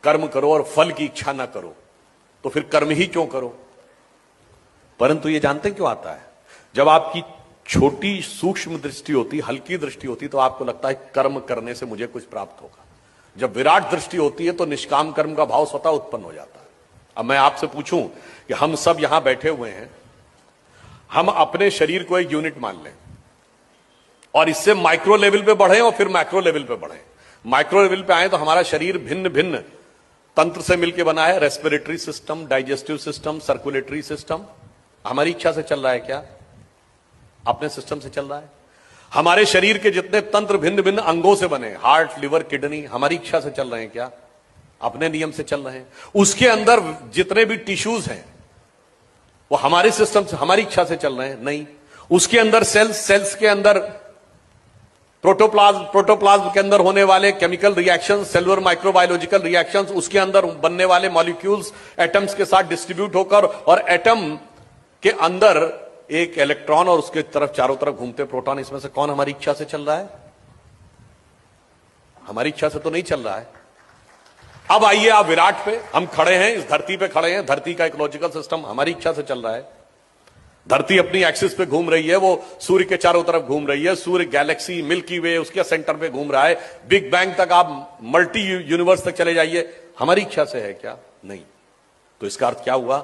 कर्म करो और फल की इच्छा ना करो, तो फिर कर्म ही क्यों करो। परंतु ये जानते क्यों आता है, जब आपकी छोटी सूक्ष्म दृष्टि होती, हल्की दृष्टि होती, तो आपको लगता है कर्म करने से मुझे कुछ प्राप्त होगा। जब विराट दृष्टि होती है तो निष्काम कर्म का भाव स्वतः उत्पन्न हो जाता है। अब मैं आपसे पूछूं कि हम सब यहां बैठे हुए हैं, हम अपने शरीर को एक यूनिट मान लें और इससे माइक्रो लेवल पे बढ़े और फिर मैक्रो लेवल पे बढ़े। माइक्रो लेवल पे आए तो हमारा शरीर भिन्न भिन्न तंत्र से मिलकर बना है। Respiratory system, digestive system, circulatory system. हमारी इच्छा से चल रहा है क्या? अपने सिस्टम से चल रहा है। हमारे शरीर के जितने तंत्र भिन्न भिन्न अंगों से बने, हार्ट, लिवर, किडनी, हमारी इच्छा से चल रहे हैं क्या? अपने नियम से चल रहे हैं। उसके अंदर जितने भी टिश्यूज हैं वो हमारे सिस्टम से, हमारी इच्छा से चल रहे हैं? नहीं। उसके अंदर सेल्स के अंदर प्रोटोप्लाज्म के अंदर होने वाले chemical reactions, cellular microbiological reactions, उसके अंदर बनने वाले मॉलिक्यूल्स एटम्स के साथ डिस्ट्रीब्यूट होकर, और एटम के अंदर एक इलेक्ट्रॉन और उसके तरफ चारों तरफ घूमते प्रोटॉन, इसमें से कौन हमारी इच्छा से चल रहा है? हमारी इच्छा से तो नहीं चल रहा है। अब आइए आप विराट पे, हम खड़े हैं, इस धरती पे खड़े हैं, धरती का इकोलॉजिकल सिस्टम हमारी इच्छा से चल रहा है। धरती अपनी एक्सिस पे घूम रही है, वो सूर्य के चारों तरफ घूम रही है, सूर्य गैलेक्सी, मिल्की वे उसके सेंटर पे घूम रहा है, बिग बैंग तक आप मल्टी यूनिवर्स तक चले जाइए, हमारी इच्छा से है क्या? नहीं। तो इसका अर्थ क्या हुआ?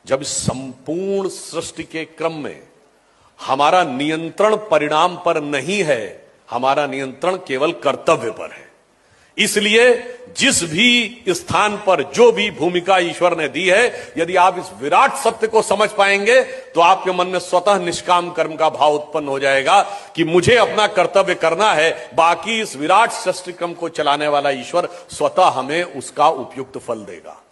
जब संपूर्ण सृष्टि के क्रम में हमारा नियंत्रण परिणाम पर नहीं है, हमारा नियंत्रण केवल कर्तव्य पर है। इसलिए जिस भी स्थान पर जो भी भूमिका ईश्वर ने दी है, यदि आप इस विराट सत्य को समझ पाएंगे तो आपके मन में स्वतः निष्काम कर्म का भाव उत्पन्न हो जाएगा कि मुझे अपना कर्तव्य करना है, बाकी इस विराट सृष्टि क्रम को चलाने वाला ईश्वर स्वतः हमें उसका उपयुक्त फल देगा।